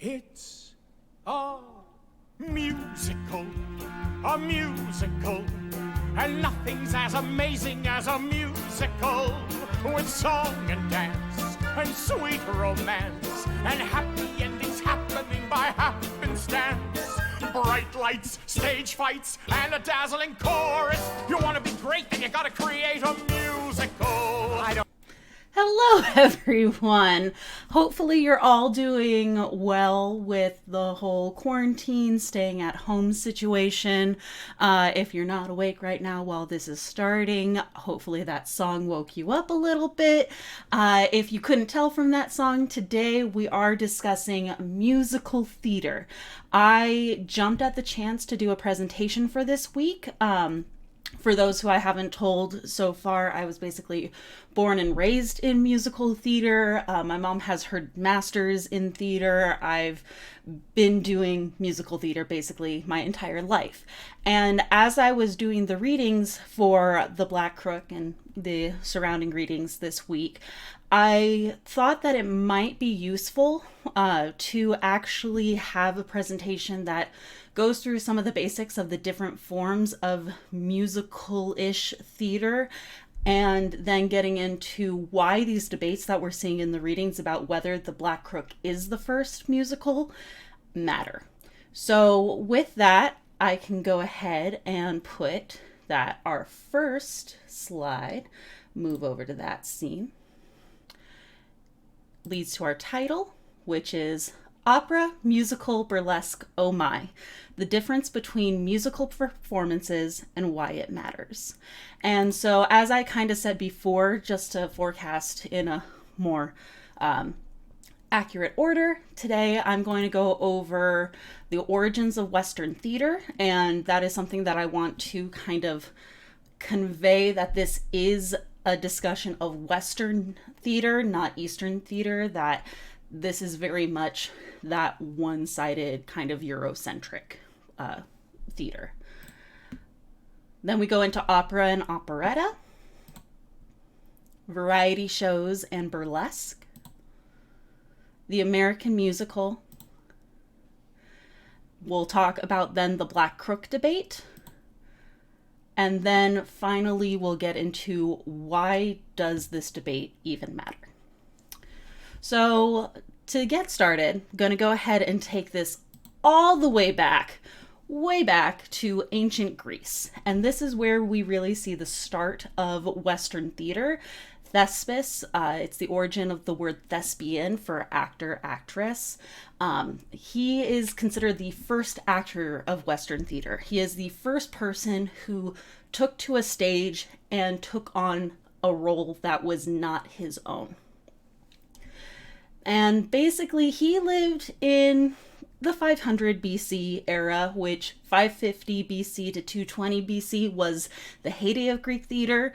It's a musical, and nothing's as amazing as a musical, with song and dance and sweet romance and happy endings happening by happenstance. Bright lights, stage fights, and a dazzling chorus. You want to be great, then you gotta create a musical. Hello, everyone. Hopefully you're all doing well with the whole quarantine, staying at home situation. If you're not awake right now while this is starting, hopefully that song woke you up a little bit. If you couldn't tell from that song, today we are discussing musical theater. I jumped at the chance to do a presentation for this week. For those who I haven't told so far, I was basically born and raised in musical theater. My mom has her master's in theater. I've been doing musical theater basically my entire life. And as I was doing the readings for The Black Crook and the surrounding readings this week, I thought that it might be useful to actually have a presentation that goes through some of the basics of the different forms of musical-ish theater, and then getting into why these debates that we're seeing in the readings about whether The Black Crook is the first musical matter. So with that, I can go ahead and put that our first slide, move over to that scene, leads to our title, which is Opera, Musical, Burlesque, Oh My, the difference between musical performances and why it matters. And so, as I kind of said before, just to forecast in a more accurate order, today I'm going to go over the origins of Western theater, and that is something that I want to kind of convey, that this is a discussion of Western theater, not Eastern theater, that this is very much that one-sided kind of Eurocentric theater. Then we go into opera and operetta, variety shows and burlesque, the American musical. We'll talk about then the Black Crook debate. And then finally we'll get into why does this debate even matter. So to get started, I'm going to go ahead and take this all the way back to ancient Greece. And this is where we really see the start of Western theater. Thespis, it's the origin of the word thespian for actor, actress. He is considered the first actor of Western theater. He is the first person who took to a stage and took on a role that was not his own. And basically, he lived in the 500 BC era, which 550 BC to 220 BC was the heyday of Greek theater.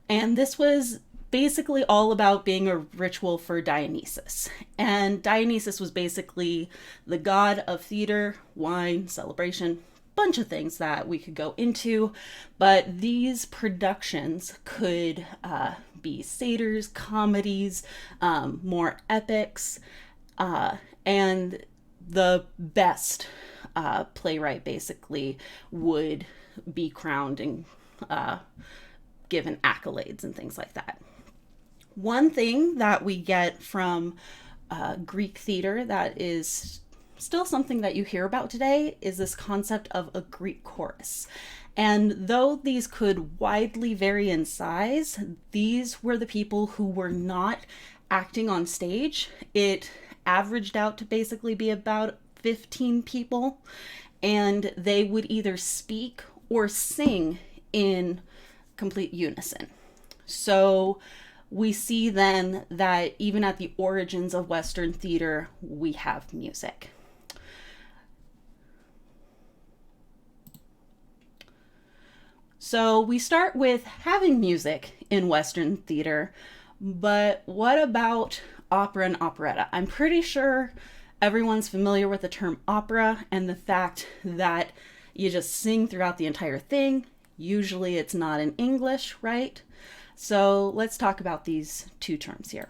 And this was basically all about being a ritual for Dionysus. And Dionysus was basically the god of theater, wine, celebration, bunch of things that we could go into. But these productions could be satyrs, comedies, more epics, and the best playwright basically would be crowned and given accolades and things like that. One thing that we get from Greek theater that is still something that you hear about today is this concept of a Greek chorus. And though these could widely vary in size, these were the people who were not acting on stage. It averaged out to basically be about 15 people, and they would either speak or sing in complete unison. So we see then that even at the origins of Western theater, we have music. So we start with having music in Western theater, but what about opera and operetta? I'm pretty sure everyone's familiar with the term opera and the fact that you just sing throughout the entire thing. Usually it's not in English, right? So let's talk about these two terms here.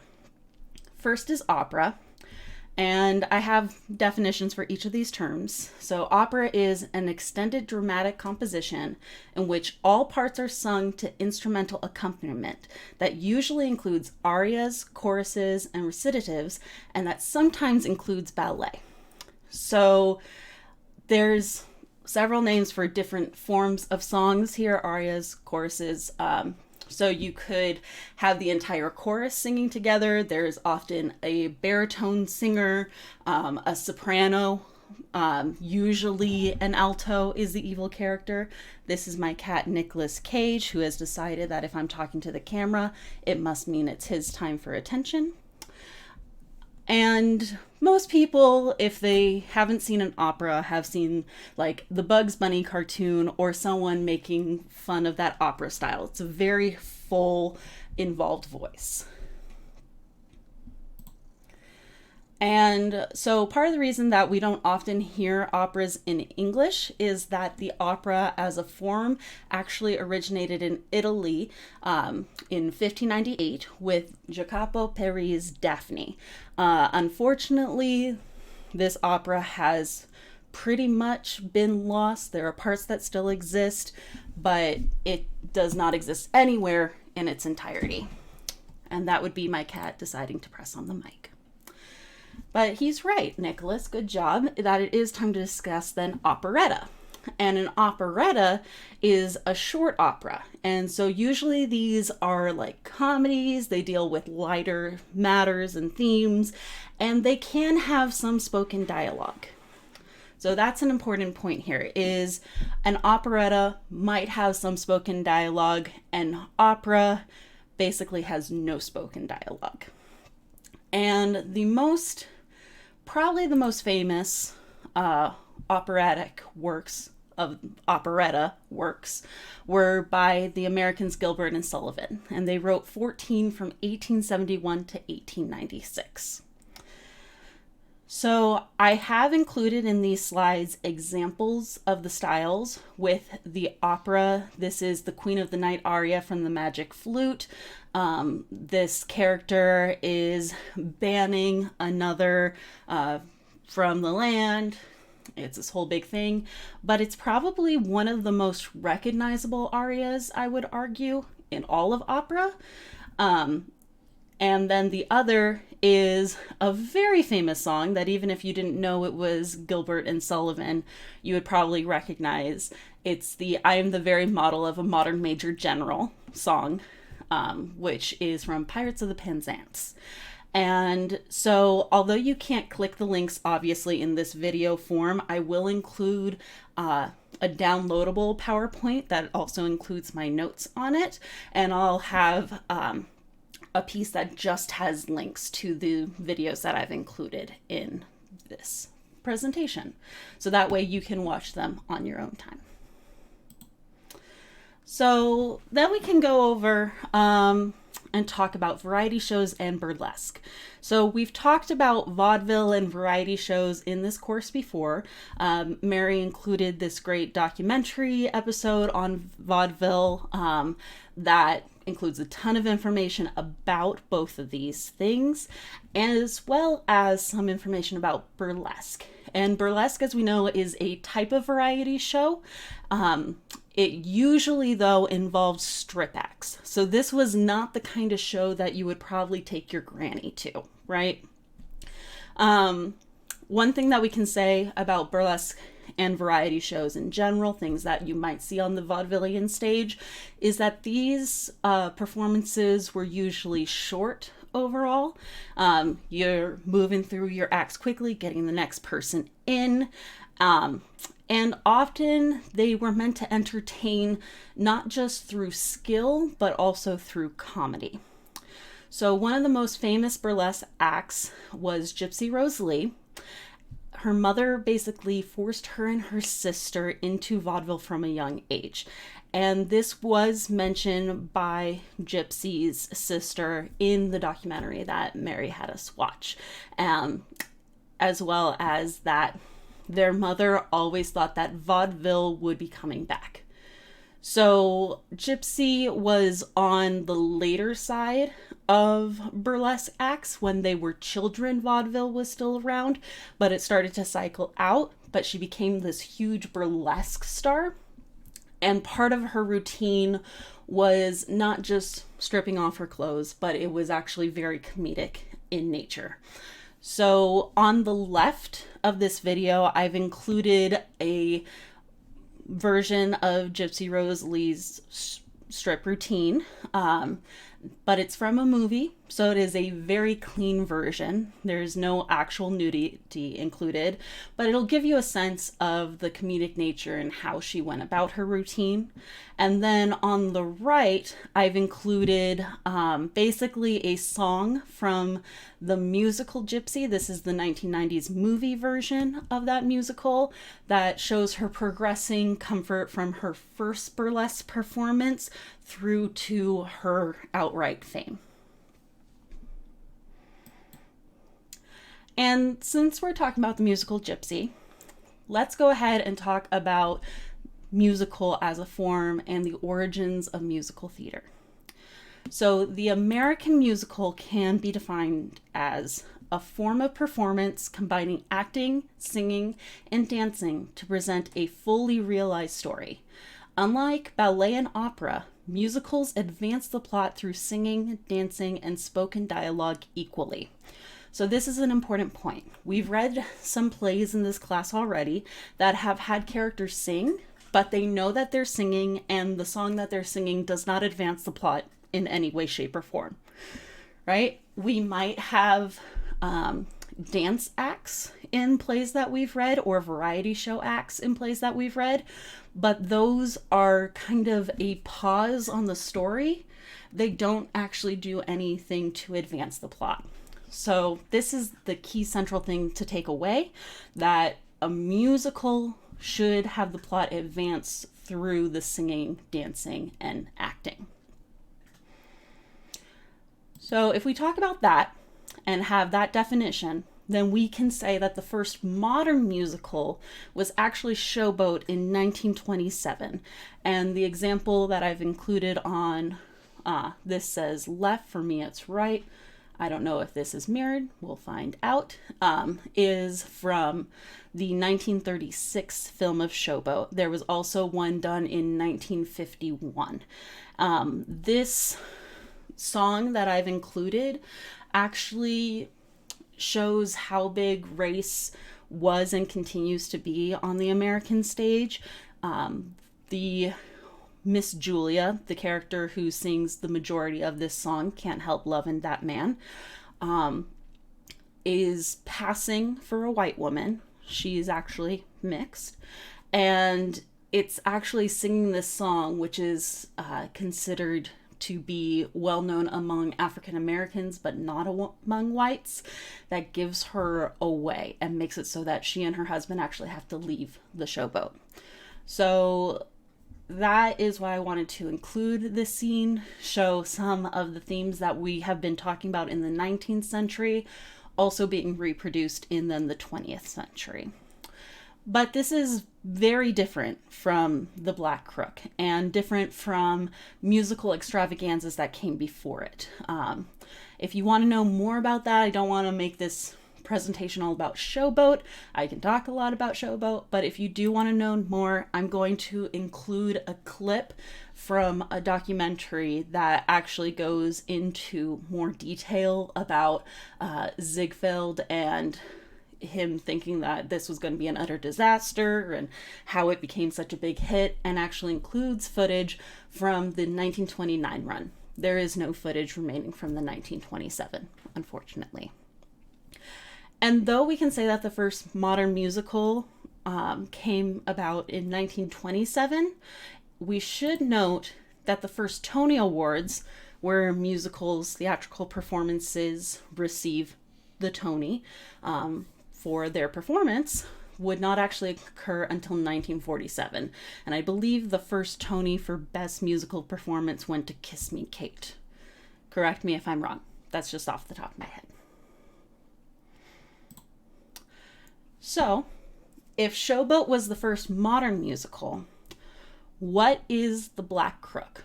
First is opera. And I have definitions for each of these terms. So, opera is an extended dramatic composition in which all parts are sung to instrumental accompaniment that usually includes arias, choruses, and recitatives, and that sometimes includes ballet. So, there's several names for different forms of songs here: arias, choruses. So you could have the entire chorus singing together. There's often a baritone singer, a soprano, usually an alto is the evil character. This is my cat, Nicolas Cage, who has decided that if I'm talking to the camera, it must mean it's his time for attention. And most people, if they haven't seen an opera, have seen like the Bugs Bunny cartoon or someone making fun of that opera style. It's a very full, involved voice. And so part of the reason that we don't often hear operas in English is that the opera as a form actually originated in Italy in 1598 with Jacopo Peri's Daphne. Unfortunately, this opera has pretty much been lost. There are parts that still exist, but it does not exist anywhere in its entirety. And that would be my cat deciding to press on the mic. But he's right, Nicholas, good job, that it is time to discuss then operetta. And an operetta is a short opera. And so usually these are like comedies, they deal with lighter matters and themes, and they can have some spoken dialogue. So that's an important point here, is an operetta might have some spoken dialogue, and opera basically has no spoken dialogue. And probably the most famous operatic works of operetta works were by the Americans Gilbert and Sullivan, and they wrote 14 from 1871 to 1896. So I have included in these slides examples of the styles with the opera. This is the Queen of the Night aria from the Magic Flute. This character is banning another from the land. It's this whole big thing, but it's probably one of the most recognizable arias, I would argue, in all of opera. And then the other is a very famous song that even if you didn't know it was Gilbert and Sullivan, you would probably recognize. It's the I Am the Very Model of a Modern Major General song, which is from Pirates of the Penzance. And so although you can't click the links obviously in this video form, I will include a downloadable PowerPoint that also includes my notes on it, and I'll have a piece that just has links to the videos that I've included in this presentation. So that way you can watch them on your own time. So then we can go over and talk about variety shows and burlesque. So we've talked about vaudeville and variety shows in this course before. Mary included this great documentary episode on vaudeville that includes a ton of information about both of these things, as well as some information about burlesque. And burlesque, as we know, is a type of variety show. It usually, though, involves strip acts. So this was not the kind of show that you would probably take your granny to, right? One thing that we can say about burlesque and variety shows in general, things that you might see on the vaudevillian stage, is that these performances were usually short overall. You're moving through your acts quickly, getting the next person in. And often they were meant to entertain not just through skill, but also through comedy. So one of the most famous burlesque acts was Gypsy Rose Lee. Her mother basically forced her and her sister into vaudeville from a young age. And this was mentioned by Gypsy's sister in the documentary that Mary had us watch, as well as that their mother always thought that vaudeville would be coming back. So Gypsy was on the later side of burlesque acts. When they were children, vaudeville was still around, but it started to cycle out. But she became this huge burlesque star. And part of her routine was not just stripping off her clothes, but it was actually very comedic in nature. So on the left of this video, I've included a version of Gypsy Rose Lee's strip routine, but it's from a movie, so it is a very clean version. There's no actual nudity included, but it'll give you a sense of the comedic nature and how she went about her routine. And then on the right, I've included basically a song from the musical Gypsy. This is the 1990s movie version of that musical that shows her progressing comfort from her first burlesque performance through to her outright fame. And since we're talking about the musical Gypsy, let's go ahead and talk about musical as a form and the origins of musical theater. So the American musical can be defined as a form of performance combining acting, singing, and dancing to present a fully realized story. Unlike ballet and opera, musicals advance the plot through singing, dancing, and spoken dialogue equally. So this is an important point. We've read some plays in this class already that have had characters sing, but they know that they're singing, and the song that they're singing does not advance the plot in any way, shape, or form, right? We might have dance acts in plays that we've read, or variety show acts in plays that we've read, but those are kind of a pause on the story. They don't actually do anything to advance the plot. So this is the key central thing to take away, that a musical should have the plot advance through the singing, dancing, and acting. So if we talk about that and have that definition, then we can say that the first modern musical was actually Showboat in 1927. And the example that I've included on this says left, for me it's right. I don't know if this is mirrored, we'll find out, is from the 1936 film of Showboat. There was also one done in 1951. This song that I've included actually shows how big race was and continues to be on the American stage. The Miss Julia, the character who sings the majority of this song, Can't Help Lovin' That Man, is passing for a white woman. She's actually mixed. And it's actually singing this song, which is considered to be well known among African Americans, but not among whites, that gives her away and makes it so that she and her husband actually have to leave the showboat. So that is why I wanted to include this scene, show some of the themes that we have been talking about in the 19th century, also being reproduced in then the 20th century. But this is very different from The Black Crook and different from musical extravaganzas that came before it. If you want to know more about that, I don't want to make this presentation all about Showboat. I can talk a lot about Showboat, but if you do want to know more, I'm going to include a clip from a documentary that actually goes into more detail about Ziegfeld and him thinking that this was going to be an utter disaster and how it became such a big hit, and actually includes footage from the 1929 run. There is no footage remaining from the 1927, unfortunately. And though we can say that the first modern musical came about in 1927, we should note that the first Tony Awards, where musicals, theatrical performances receive the Tony for their performance, would not actually occur until 1947. And I believe the first Tony for Best Musical Performance went to Kiss Me, Kate. Correct me if I'm wrong. That's just off the top of my head. So, if Showboat was the first modern musical, What is the Black Crook?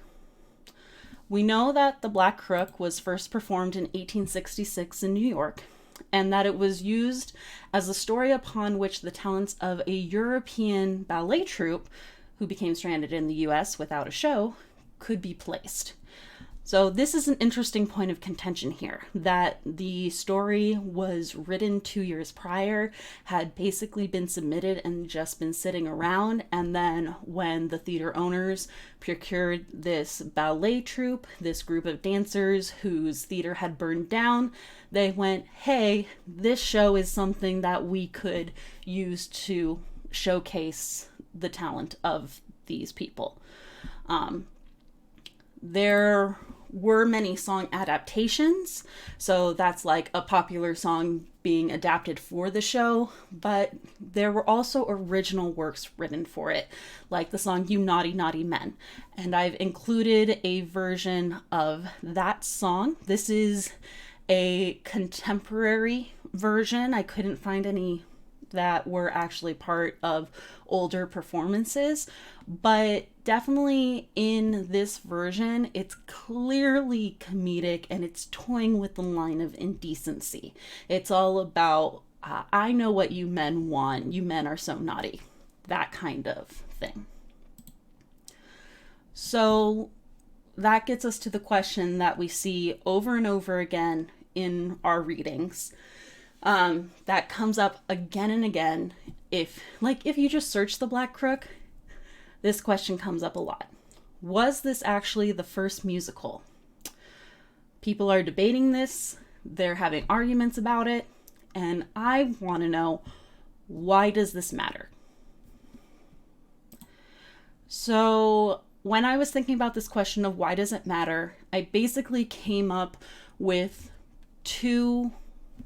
We know that the Black Crook was first performed in 1866 in New York, and that it was used as a story upon which the talents of a European ballet troupe, who became stranded in the US without a show, could be placed. So this is an interesting point of contention here, that the story was written 2 years prior, had basically been submitted and just been sitting around, and then when the theater owners procured this ballet troupe, this group of dancers whose theater had burned down, they went, hey, this show is something that we could use to showcase the talent of these people. There were many song adaptations, so that's like a popular song being adapted for the show, but there were also original works written for it, like the song You Naughty Naughty Men, and I've included a version of that song. This is a contemporary version. I couldn't find any that were actually part of older performances, but definitely in this version, it's clearly comedic and it's toying with the line of indecency. It's all about, I know what you men want, you men are so naughty, that kind of thing. So that gets us to the question that we see over and over again in our readings. That comes up again and again. If you just search the Black Crook, this question comes up a lot. Was this actually the first musical? People are debating this. They're having arguments about it. And I want to know, why does this matter? So when I was thinking about this question of why does it matter, I basically came up with two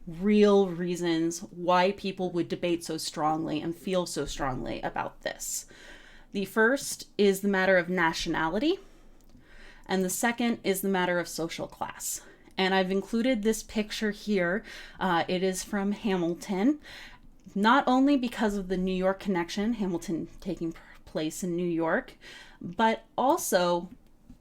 real reasons why people would debate so strongly and feel so strongly about this. The first is the matter of nationality, and the second is the matter of social class. And I've included this picture here. It is from Hamilton, not only because of the New York connection, Hamilton taking place in New York, but also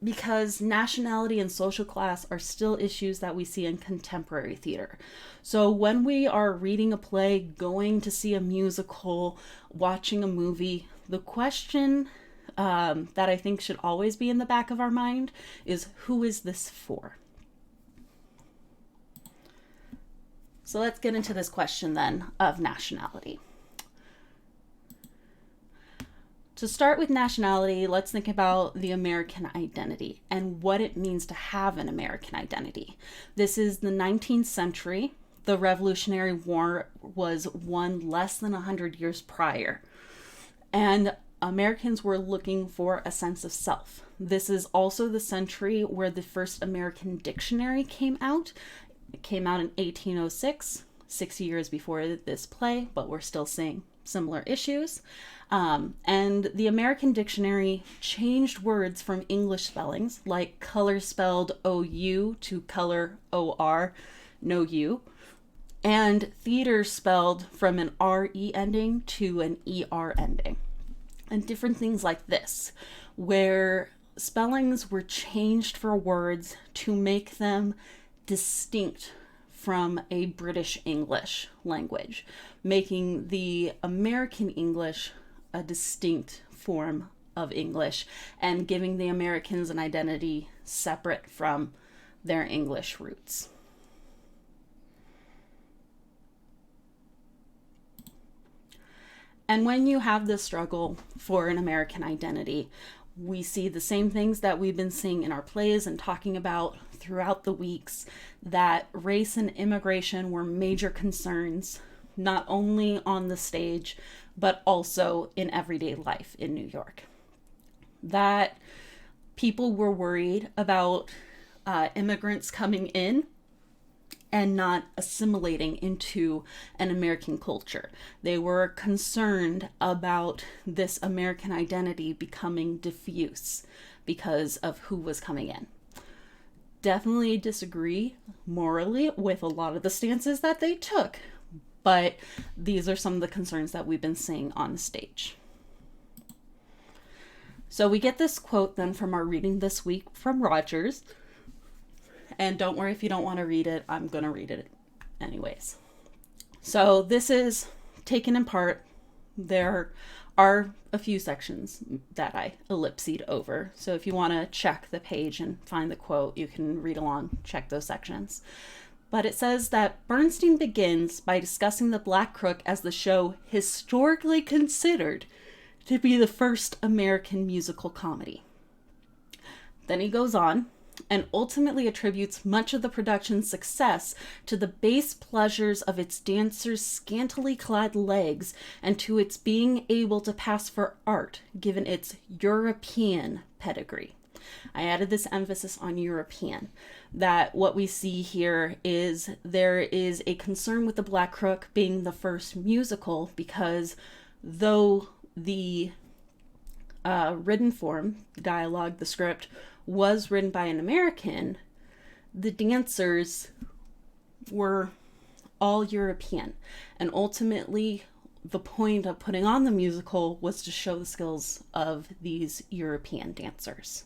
because nationality and social class are still issues that we see in contemporary theater. So when we are reading a play, going to see a musical, watching a movie, the question that I think should always be in the back of our mind is, who is this for? So let's get into this question then of nationality. To start with nationality, let's think about the American identity and what it means to have an American identity. This is the 19th century. The Revolutionary War was won less than 100 years prior. And Americans were looking for a sense of self. This is also the century where the first American dictionary came out. It came out in 1806, 6 years before this play, but we're still seeing similar issues. And the American dictionary changed words from English spellings, like color spelled O-U to color O-R, no U, and theater spelled from an R-E ending to an E-R ending, and different things like this, where spellings were changed for words to make them distinct from a British English language, making the American English a distinct form of English and giving the Americans an identity separate from their English roots. And when you have this struggle for an American identity, we see the same things that we've been seeing in our plays and talking about throughout the weeks, that race and immigration were major concerns, not only on the stage, but also in everyday life in New York. That people were worried about immigrants coming in and not assimilating into an American culture. They were concerned about this American identity becoming diffuse because of who was coming in. Definitely disagree morally with a lot of the stances that they took, but these are some of the concerns that we've been seeing on stage. So we get this quote then from our reading this week from Rogers. And don't worry if you don't want to read it, I'm going to read it anyways. So this is taken in part. There are a few sections that I ellipsed over. So if you want to check the page and find the quote, you can read along, check those sections. But it says that Bernstein begins by discussing The Black Crook as the show historically considered to be the first American musical comedy. Then he goes on and ultimately attributes much of the production's success to the base pleasures of its dancers' scantily clad legs and to its being able to pass for art, given its European pedigree. I added this emphasis on European, that what we see here is there is a concern with The Black Crook being the first musical because though the written form, the dialogue, the script, was written by an American, the dancers were all European. And ultimately, the point of putting on the musical was to show the skills of these European dancers.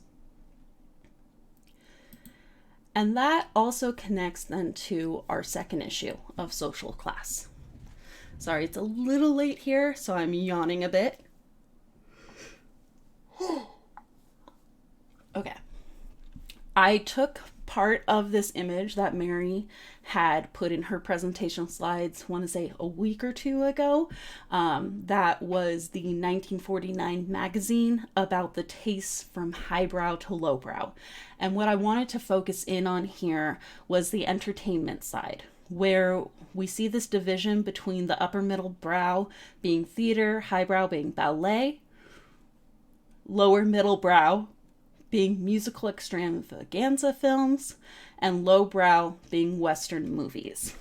And that also connects then to our second issue of social class. Sorry, it's a little late here, so I'm yawning a bit. Okay. I took part of this image that Mary had put in her presentation slides, I want to say a week or two ago. That was the 1949 magazine about the tastes from highbrow to lowbrow. And what I wanted to focus in on here was the entertainment side, where we see this division between the upper middle brow being theater, highbrow being ballet, lower middle brow being musical extravaganza films, and lowbrow being Western movies.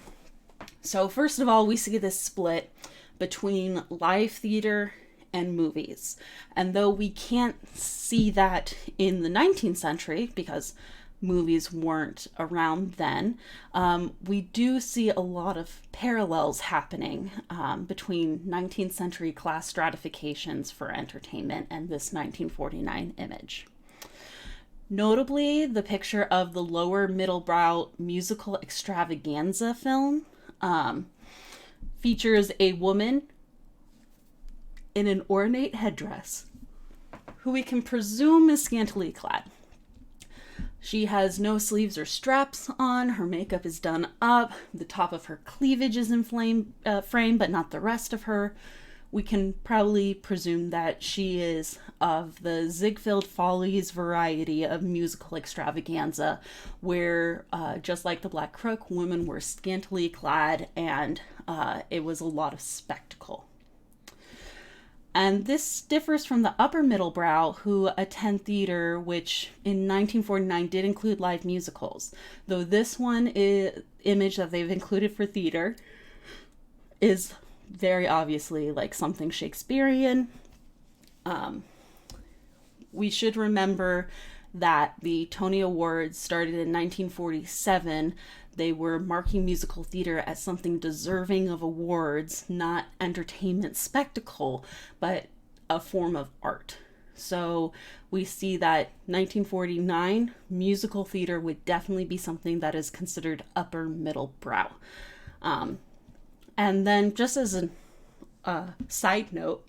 So first of all, we see this split between live theater and movies. And though we can't see that in the 19th century, because movies weren't around then, we do see a lot of parallels happening between 19th century class stratifications for entertainment and this 1949 image. Notably, the picture of the lower middle brow musical extravaganza film features a woman in an ornate headdress who we can presume is scantily clad. She has no sleeves or straps on, her makeup is done up, the top of her cleavage is in frame, but not the rest of her. We can probably presume that she is of the Ziegfeld Follies variety of musical extravaganza, where, just like The Black Crook, women were scantily clad and it was a lot of spectacle. And this differs from the upper middle brow who attend theater, which in 1949 did include live musicals. Though this image that they've included for theater is very obviously like something Shakespearean. We should remember that the Tony Awards started in 1947. They were marking musical theater as something deserving of awards, not entertainment spectacle, but a form of art. So we see that 1949 musical theater would definitely be something that is considered upper middle brow. And then just as a side note,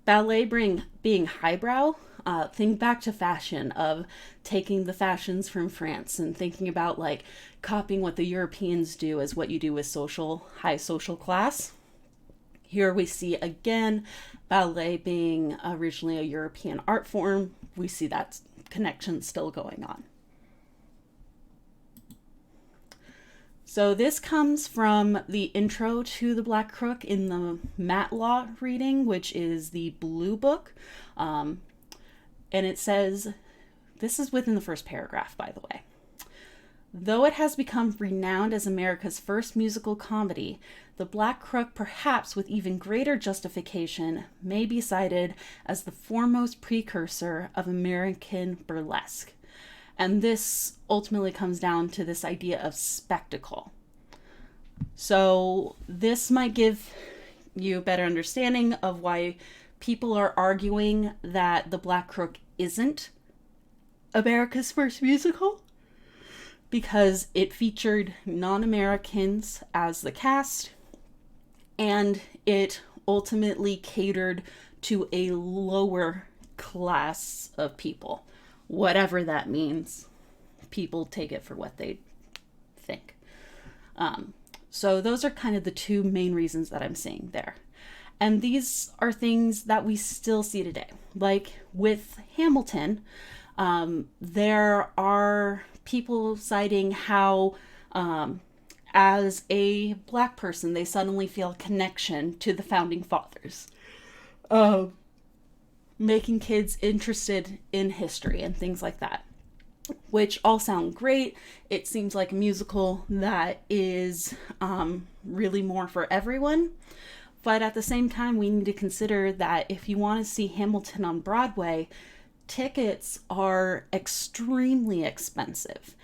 ballet being highbrow, think back to fashion, of taking the fashions from France and thinking about like copying what the Europeans do as what you do with high social class. Here we see again ballet being originally a European art form. We see that connection still going on. So this comes from the intro to The Black Crook in the Matlaw reading, which is the blue book. And it says, this is within the first paragraph, by the way. Though it has become renowned as America's first musical comedy, The Black Crook, perhaps with even greater justification, may be cited as the foremost precursor of American burlesque. And this ultimately comes down to this idea of spectacle. So this might give you a better understanding of why people are arguing that The Black Crook isn't America's first musical because it featured non-Americans as the cast, and it ultimately catered to a lower class of people. Whatever that means, people take it for what they think. So those are kind of the two main reasons that I'm seeing there. And these are things that we still see today. Like with Hamilton, there are people citing how as a Black person, they suddenly feel a connection to the founding fathers. Making kids interested in history and things like that, which all sound great. It seems like a musical that is really more for everyone. But at the same time, we need to consider that if you want to see Hamilton on Broadway, tickets are extremely expensive.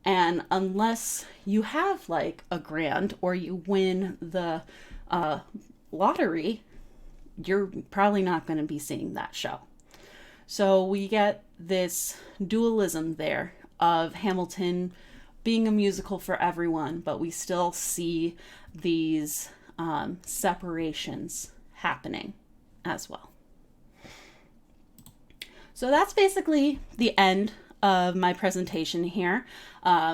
And unless you have like a grant or you win the lottery, you're probably not going to be seeing that show. So we get this dualism there of Hamilton being a musical for everyone, but we still see these separations happening as well. So that's basically the end of my presentation here.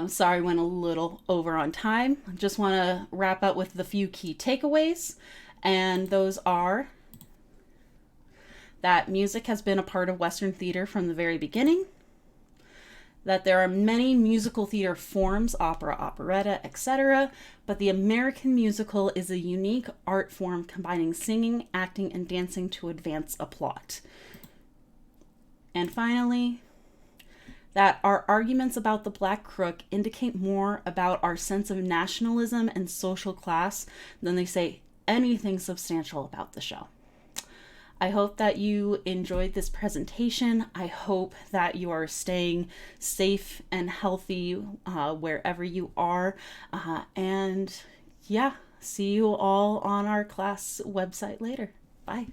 Sorry, went a little over on time. Just want to wrap up with the few key takeaways, and those are that music has been a part of Western theater from the very beginning, that there are many musical theater forms, opera, operetta, etc., but the American musical is a unique art form combining singing, acting, and dancing to advance a plot. And finally, that our arguments about The Black Crook indicate more about our sense of nationalism and social class than they say anything substantial about the show. I hope that you enjoyed this presentation. I hope that you are staying safe and healthy wherever you are. And yeah, see you all on our class website later. Bye.